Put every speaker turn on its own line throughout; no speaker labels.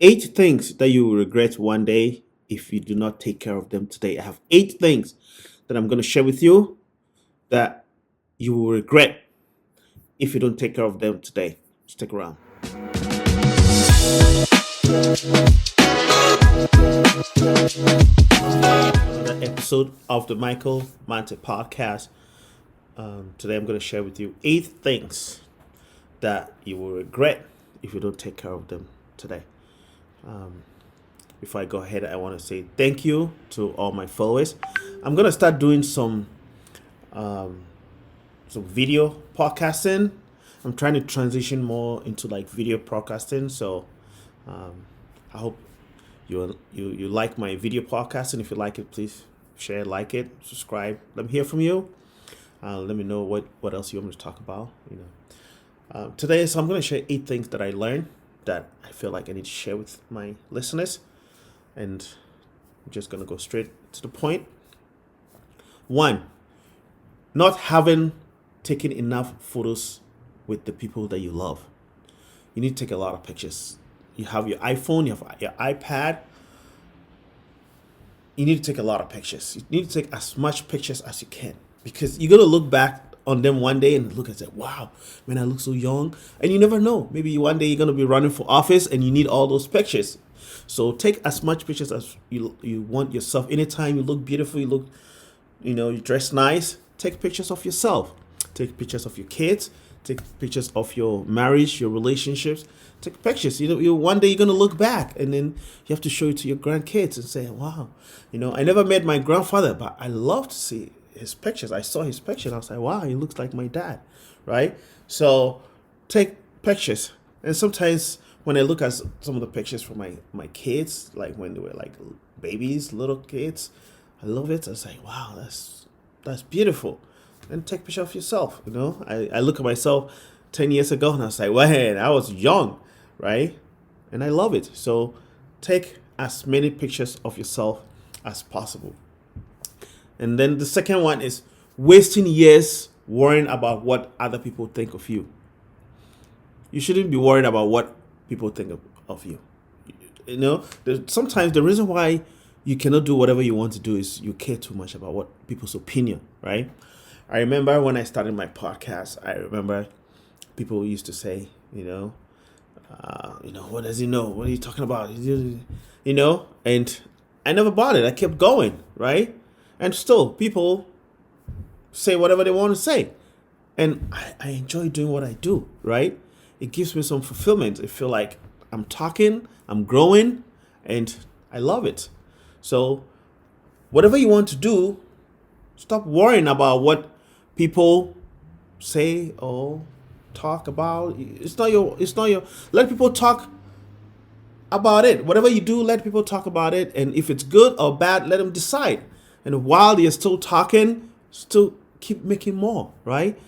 Eight things that you will regret one day if you do not take care of them today. I have eight things that I'm going to share with you that you will regret if you don't take care of them today. Stick around. Another episode of the Michael Mante podcast. Today I'm going to share with you eight things that you will regret if you don't take care of them today. Before I go ahead, I want to say thank you to all my followers. I'm going to start doing some video podcasting. I'm trying to transition more into like video podcasting. So I hope you like my video podcasting. If you like it, please share, like it, subscribe. Let me hear from you. Let me know what else you want me to talk about. Today, so I'm going to share eight things that I learned that I feel like I need to share with my listeners, and I'm just going to go straight to the point. One, not having taken enough photos with the people that you love. You need to take a lot of pictures. You have your iPhone, you have your iPad. You need to take a lot of pictures. You need to take as much pictures as you can, because you're gonna look back on them one day and look and say, "Wow, man, I look so young." And you never know. Maybe one day you're gonna be running for office and you need all those pictures. So take as much pictures as you want yourself. Anytime you look beautiful, you dress nice. Take pictures of yourself. Take pictures of your kids. Take pictures of your marriage, your relationships. Take pictures. One day you're gonna look back, and then you have to show it to your grandkids and say, "Wow, I never met my grandfather, but I love to see his pictures. I saw his picture, and I was like, wow, he looks like my dad," right? So take pictures. And sometimes when I look at some of the pictures from my kids, like when they were like babies, little kids, I love it. I was like, wow, that's beautiful. And take a picture of yourself. I look at myself 10 years ago and I was like, man, I was young, right? And I love it. So take as many pictures of yourself as possible. And then the second one is wasting years worrying about what other people think of you. You shouldn't be worried about what people think of you. Sometimes the reason why you cannot do whatever you want to do is you care too much about what people's opinion, right? I remember when I started my podcast, I remember people used to say, what does he know? What are you talking about? And I never bought it. I kept going, right? And still, people say whatever they want to say. And I enjoy doing what I do, right? It gives me some fulfillment. I feel like I'm talking, I'm growing, and I love it. So, whatever you want to do, stop worrying about what people say or talk about. It's not your let people talk about it. Whatever you do, let people talk about it, and if it's good or bad, let them decide. And while they're still talking, still keep making more, right?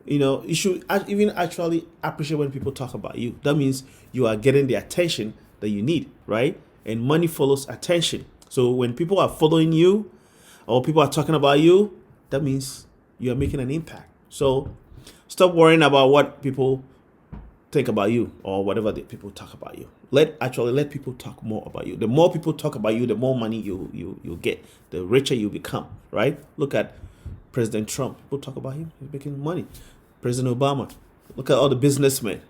You should even actually appreciate when people talk about you. That means you are getting the attention that you need, right? And money follows attention. So when people are following you or people are talking about you, that means you are making an impact. So stop worrying about what people think about you or whatever the people talk about you. Let people talk more about you. The more people talk about you, the more money you get, the richer you become, right? Look at President Trump. People talk about him, he's making money. President Obama. Look at all the businessmen.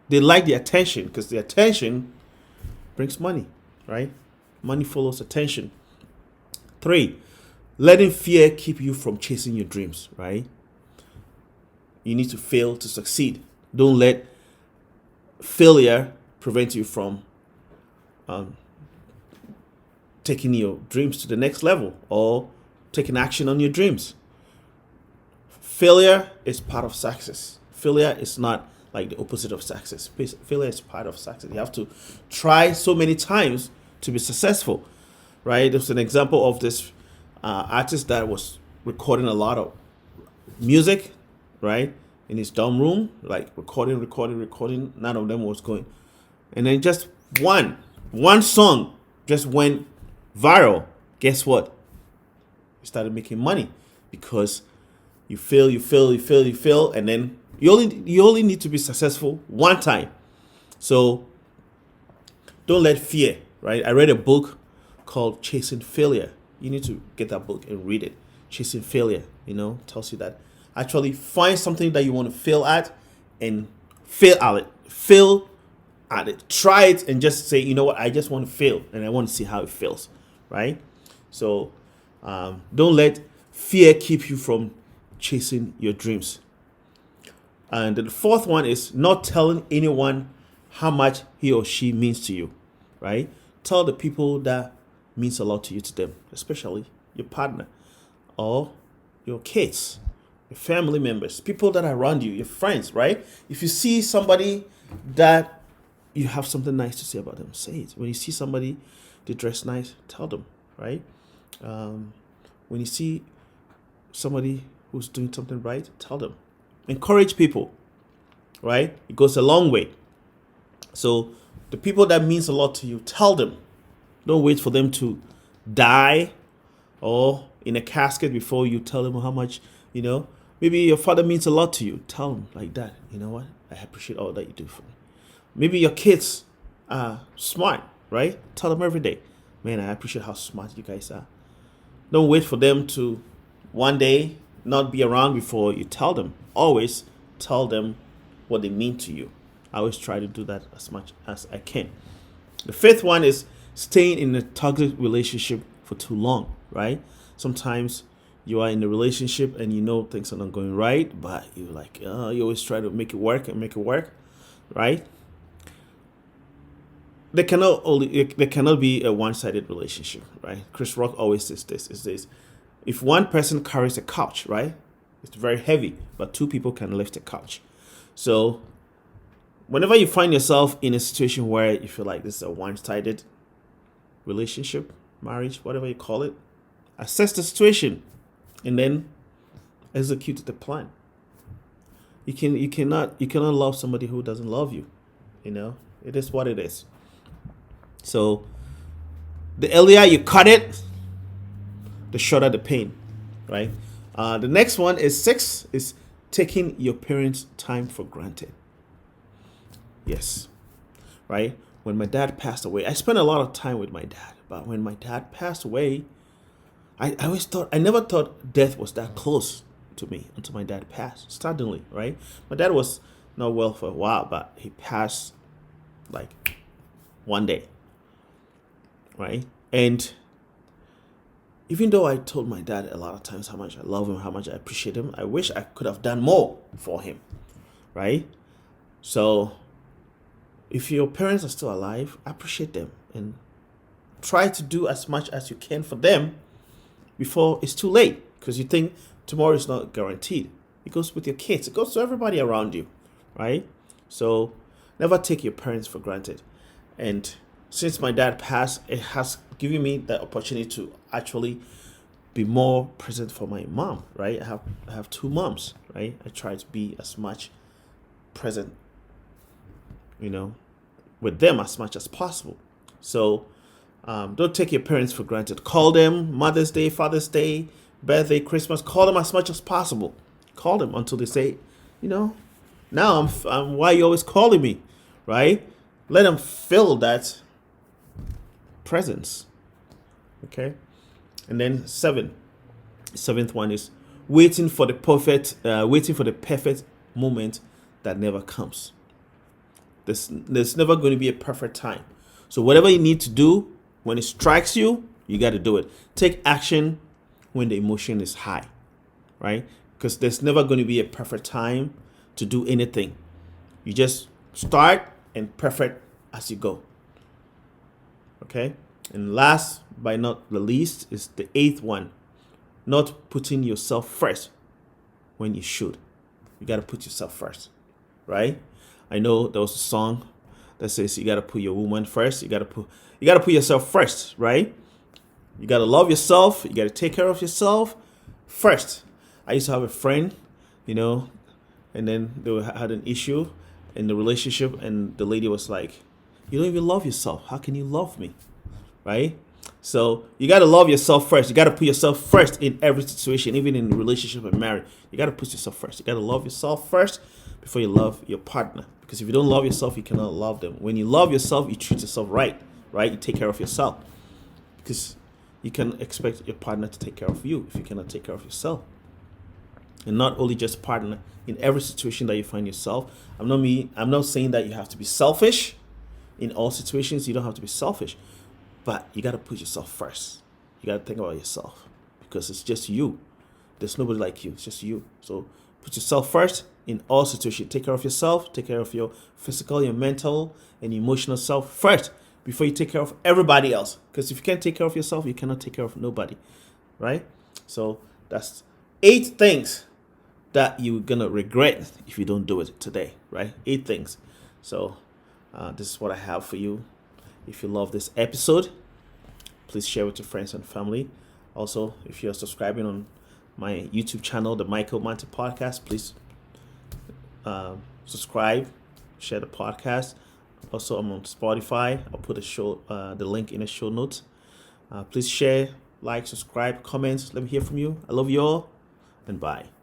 They like the attention because the attention brings money, right? Money follows attention. 3, letting fear keep you from chasing your dreams, right? You need to fail to succeed. Don't let failure prevent you from taking your dreams to the next level or taking action on your dreams. Failure is part of success. Failure is not like the opposite of success. Failure is part of success. You have to try so many times to be successful, right? There's an example of this artist that was recording a lot of music, right, in his dorm room, like recording. None of them was going, and then just one song just went viral. Guess what? He started making money because you fail, and then you only need to be successful one time. So Don't let fear, right? I read a book called Chasing Failure. You need to get that book and read it. Chasing Failure, tells you that actually find something that you want to fail at and fail at it. Fail at it. Try it and just say, you know what, I just want to fail and I want to see how it feels, right? So don't let fear keep you from chasing your dreams. And the fourth one is not telling anyone how much he or she means to you, right? Tell the people that means a lot to you to them, especially your partner or your kids, your family members, people that are around you, your friends, right? If you see somebody that you have something nice to say about them, say it. When you see somebody, they dress nice, tell them, right? When you see somebody who's doing something right, tell them. Encourage people, right? It goes a long way. So the people that means a lot to you, tell them. Don't wait for them to die or in a casket before you tell them how much, maybe your father means a lot to you. Tell them like that. You know what? I appreciate all that you do for me. Maybe your kids are smart, right? Tell them every day, man, I appreciate how smart you guys are. Don't wait for them to one day not be around before you tell them. Always tell them what they mean to you. I always try to do that as much as I can. The fifth one is staying in a toxic relationship for too long, right? Sometimes you are in a relationship and things are not going right, but you're like, you always try to make it work, right? There cannot be a one-sided relationship, right? Chris Rock always says this. If one person carries a couch, right, it's very heavy, but two people can lift a couch. So whenever you find yourself in a situation where you feel like this is a one-sided relationship, marriage, whatever you call it, assess the situation and then execute the plan. You cannot love somebody who doesn't love you. It is what it is. So the earlier you cut it, the shorter the pain, right? The next one is 6 is taking your parents' time for granted. Yes, right? When my dad passed away, I spent a lot of time with my dad. But when my dad passed away, I never thought death was that close to me until my dad passed suddenly, right? My dad was not well for a while, but he passed like one day, right? And even though I told my dad a lot of times how much I love him, how much I appreciate him, I wish I could have done more for him, right? So if your parents are still alive, appreciate them and try to do as much as you can for them before it's too late, because you think tomorrow is not guaranteed. It goes with your kids. It goes to everybody around you, right? So never take your parents for granted. And since my dad passed, it has given me the opportunity to actually be more present for my mom, right? I have 2 moms, right? I try to be as much present, with them as much as possible. So don't take your parents for granted. Call them Mother's Day, Father's Day, birthday, Christmas. Call them as much as possible. Call them until they say, now I'm why are you always calling me, right? Let them feel that presence. Okay. And then 7th one is waiting for the perfect moment that never comes. There's never going to be a perfect time. So whatever you need to do, when it strikes you, you got to do it. Take action when the emotion is high, right? Because there's never going to be a perfect time to do anything. You just start and perfect as you go. Okay? And last but not the least is the 8th one. Not putting yourself first when you should. You got to put yourself first, right? I know there was a song that says you got to put your woman first. You got to put yourself first, right? You got to love yourself. You got to take care of yourself first. I used to have a friend, and then they had an issue in the relationship, and the lady was like, you don't even love yourself. How can you love me? Right? So you got to love yourself first. You got to put yourself first in every situation, even in a relationship and marriage. You got to put yourself first. You got to love yourself first before you love your partner. Because if you don't love yourself, you cannot love them. When you love yourself, you treat yourself right? You take care of yourself. Because you can expect your partner to take care of you if you cannot take care of yourself. And not only just partner, in every situation that you find yourself. I'm not saying that you have to be selfish. In all situations, you don't have to be selfish. But you got to put yourself first. You got to think about yourself. Because it's just you. There's nobody like you. It's just you. So put yourself first in all situations. Take care of yourself. Take care of your physical, your mental, and emotional self first before you take care of everybody else. Because if you can't take care of yourself, you cannot take care of nobody. Right? So that's 8 things that you're going to regret if you don't do it today. Right? 8 things. So this is what I have for you. If you love this episode, please share with your friends and family. Also, if you're subscribing on my YouTube channel, the Michael Manti Podcast, please subscribe, share the podcast. Also, I'm on Spotify. I'll put the link in the show notes. Please share, like, subscribe, comments. Let me hear from you. I love you all, and bye.